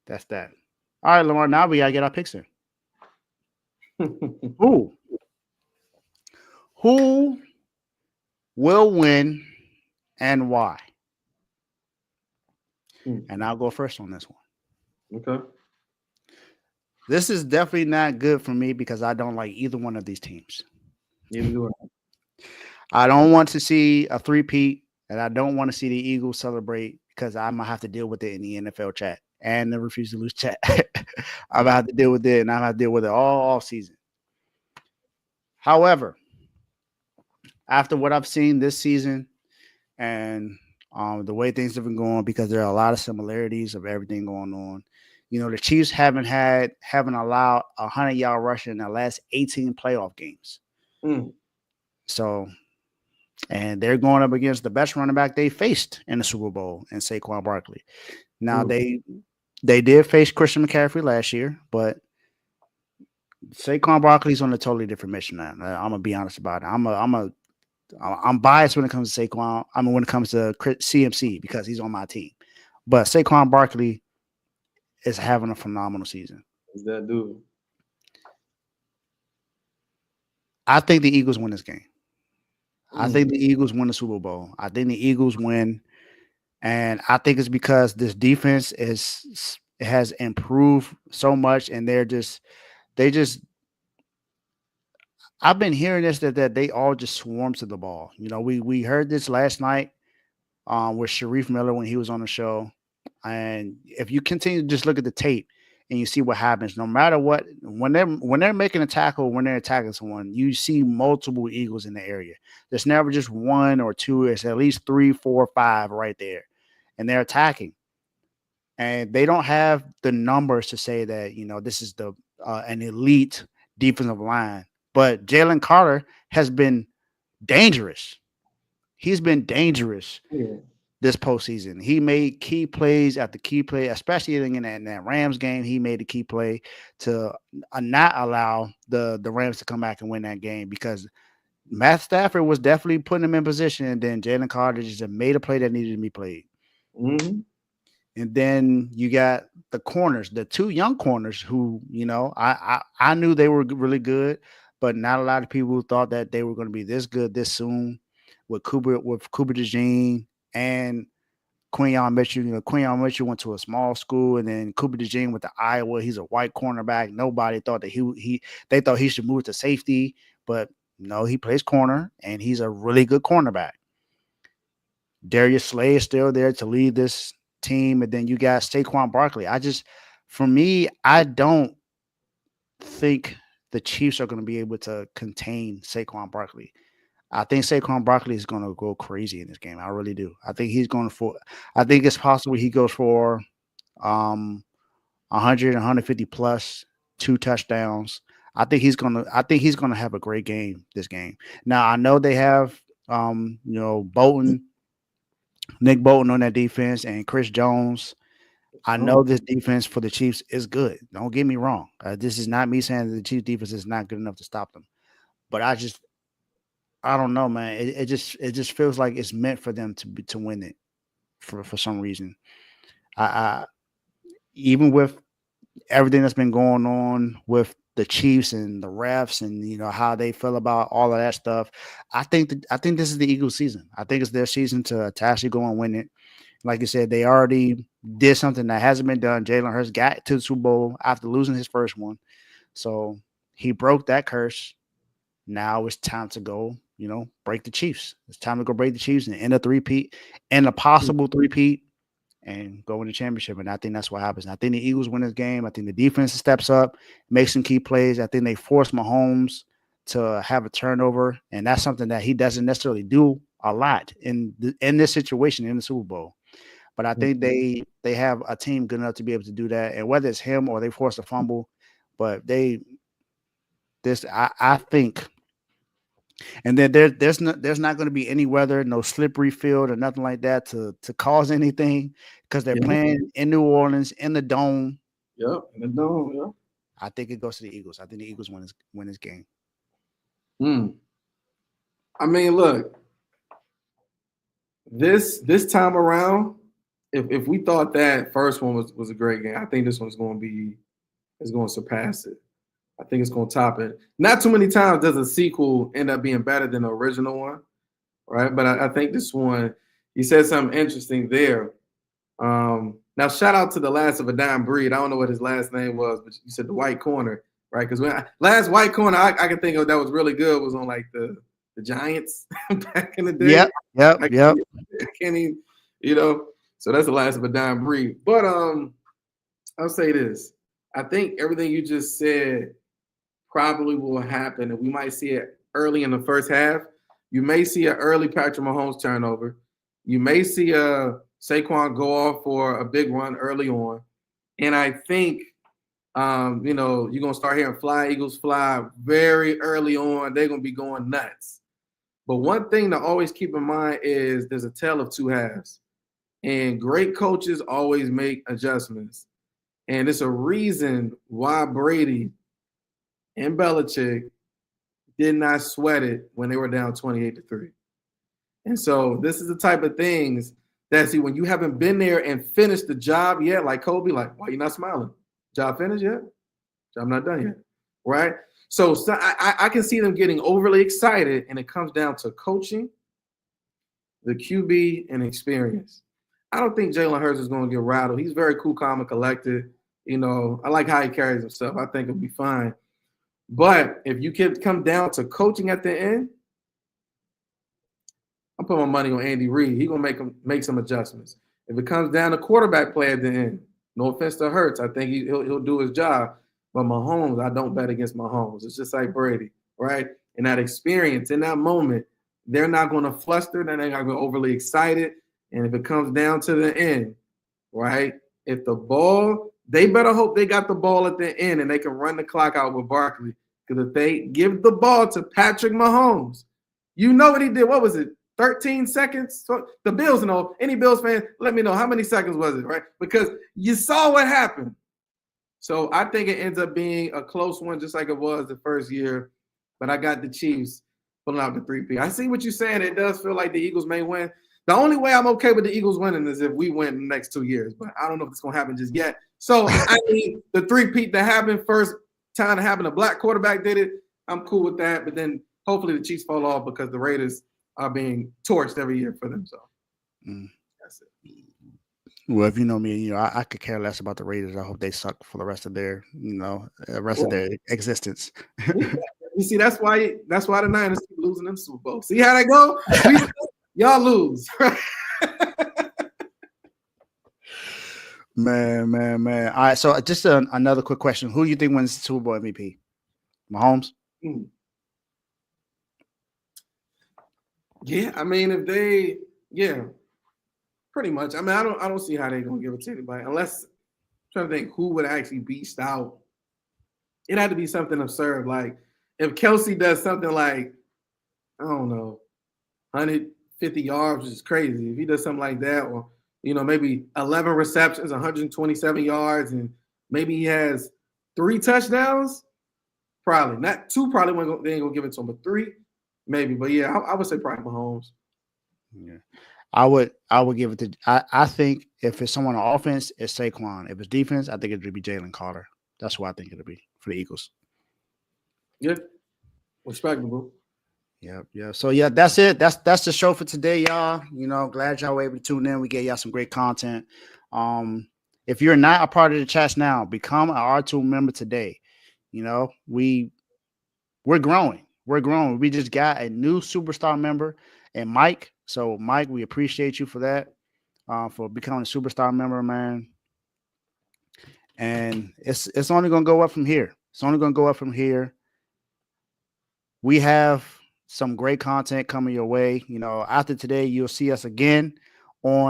That's that. All right, Lamar. Now we gotta get our picks in. Who who will win and why? And I'll go first on this one. Okay. This is definitely not good for me because I don't like either one of these teams. Neither do I. I don't want to see a three-peat, and I don't want to see the Eagles celebrate because I'm gonna have to deal with it in the NFL chat and the refuse to lose chat. I'm gonna have to deal with it, and I'm gonna have to deal with it all season. However, after what I've seen this season and the way things have been going, because there are a lot of similarities of everything going on. You know, the Chiefs haven't allowed 100-yard rush in their last 18 playoff games. Mm. So, and they're going up against the best running back they faced in the Super Bowl, and Saquon Barkley. Now True. they did face Christian McCaffrey last year, but Saquon Barkley's on a totally different mission now. I'm gonna be honest about it. I'm biased when it comes to Saquon. I mean, when it comes to CMC because he's on my team, but Saquon Barkley is having a phenomenal season. Is that dude? I think the Eagles win this game. I Mm. think the Eagles win the Super Bowl. I think the Eagles win, and I think it's because this defense has improved so much, and they just. I've been hearing this that they all just swarm to the ball. You know, we heard this last night with Sharif Miller when he was on the show. And if you continue to just look at the tape and you see what happens, no matter what, when they're making a tackle, when they're attacking someone, you see multiple Eagles in the area. There's never just one or two. It's at least three, four, five right there, and they're attacking. And they don't have the numbers to say that this is the an elite defensive line. But Jalen Carter has been dangerous. He's been dangerous Yeah. this postseason. He made key plays after key play, especially in that Rams game. He made a key play to not allow the Rams to come back and win that game because Matt Stafford was definitely putting him in position, and then Jalen Carter just made a play that needed to be played. Mm-hmm. And then you got the corners, the two young corners who, I knew they were really good, but not a lot of people thought that they were going to be this good this soon with Cooper DeJean and Quinyon Mitchell. Quinyon Mitchell went to a small school, and then Cooper DeJean went to Iowa. He's a white cornerback. Nobody thought that they thought he should move to safety, but no, he plays corner, and he's a really good cornerback. Darius Slay is still there to lead this team, and then you got Saquon Barkley. For me, I don't think the Chiefs are going to be able to contain Saquon Barkley. I think Saquon Barkley is going to go crazy in this game. I really do. I think he's going for. I think it's possible he goes for 100, 150 plus, 2 touchdowns. I think he's gonna have a great game this game. Now I know they have Bolton, Nick Bolton on that defense, and Chris Jones. I know Oh, this defense for the Chiefs is good. Don't get me wrong. This is not me saying that the Chiefs defense is not good enough to stop them. But I don't know, man. It just feels like it's meant for them to win it for some reason. I even with everything that's been going on with the Chiefs and the refs and how they feel about all of that stuff, I think this is the Eagles' season. I think it's their season to actually go and win it. Like you said, they already did something that hasn't been done. Jalen Hurts got to the Super Bowl after losing his first one, so he broke that curse. Now it's time to go, break the Chiefs. It's time to go break the Chiefs and end a three-peat and a possible three-peat and go win the championship. And I think that's what happens. I think the Eagles win this game. I think the defense steps up, makes some key plays. I think they force Mahomes to have a turnover, and that's something that he doesn't necessarily do a lot in this situation in the Super Bowl. But I think they have a team good enough to be able to do that. And whether it's him or they force a fumble, but I think. And then there's not going to be any weather, no slippery field or nothing like that to cause anything because they're yeah. playing in New Orleans in the dome. Yep. In the dome. Yeah. I think it goes to the Eagles. I think the Eagles win this game. Mm. I mean, look, this time around, if we thought that first one was a great game, I think this one's going to surpass it. I think it's going to top it. Not too many times does a sequel end up being better than the original one, right? But I think this one, you said something interesting there. Now, shout out to the last of a dying breed. I don't know what his last name was, but you said the white corner, right? Because last white corner I can think of that was really good was on like the Giants back in the day. Yep. I can't even, So that's the last of a dying breed. But I'll say this: I think everything you just said probably will happen, and we might see it early in the first half. You may see an early Patrick Mahomes turnover. You may see a Saquon go off for a big run early on. And I think, you're going to start hearing fly, Eagles fly very early on. They're going to be going nuts. But one thing to always keep in mind is there's a tale of two halves. And great coaches always make adjustments. And it's a reason why Brady and Belichick did not sweat it when they were down 28-3. And so this is the type of things that, see, when you haven't been there and finished the job yet, like Kobe, like, why you not smiling? Job finished yet? Job not done yet, right? So I can see them getting overly excited, and it comes down to coaching, the QB, and experience. I don't think Jalen Hurts is going to get rattled. He's very cool, calm, and collected. I like how he carries himself. I think it'll be fine. But if you can come down to coaching at the end, I'm putting my money on Andy Reid. He's going to make some adjustments. If it comes down to quarterback play at the end, no offense to Hurts, I think he'll do his job. But Mahomes, I don't bet against Mahomes. It's just like Brady, right? And that experience in that moment, they're not going to fluster. They're not going to be overly excited. And if it comes down to the end, right, if the ball, they better hope they got the ball at the end and they can run the clock out with Barkley. Because if they give the ball to Patrick Mahomes, you know what he did. What was it? 13 seconds? So the Bills know. Any Bills fan, let me know how many seconds was it, right? Because you saw what happened. So I think it ends up being a close one, just like it was the first year. But I got the Chiefs pulling out the 3P. I see what you're saying. It does feel like the Eagles may win. The only way I'm okay with the Eagles winning is if we win in the next 2 years. But I don't know if it's going to happen just yet. So I need the 3P to happen first time to happen. A black quarterback did it. I'm cool with that. But then hopefully the Chiefs fall off because the Raiders are being torched every year for them. So that's it. Well, if you know me, I could care less about the Raiders. I hope they suck for the rest of their, of their existence. You see, that's why the Niners keep losing in the Super Bowl. See how that go? Y'all lose. Man. All right, so just another quick question. Who do you think wins the Super Bowl MVP? Mahomes? Yeah, I mean, pretty much. I mean, I don't see how they're gonna give it to anybody unless I'm trying to think who would actually beast out. It had to be something absurd. Like if Kelsey does something like, I don't know, 150 yards, which is crazy. If he does something like that, or maybe 11 receptions, 127 yards, and maybe he has 3 touchdowns, probably not 2. Probably they ain't gonna give it to him, but 3. Maybe, but yeah, I would say probably Mahomes. Yeah, I would give it to. I think if it's someone on offense, it's Saquon. If it's defense, I think it would be Jalen Carter. That's what I think it'll be for the Eagles. Yeah, respectable. Yeah. So yeah, that's it. That's the show for today, y'all. Glad y'all were able to tune in. We gave y'all some great content. If you're not a part of the chats now, become an R2 member today. We're growing. We're growing. We just got a new superstar member, and Mike. So, Mike, we appreciate you for that, for becoming a superstar member, man. And it's only going to go up from here. It's only going to go up from here. We have some great content coming your way. After today, you'll see us again on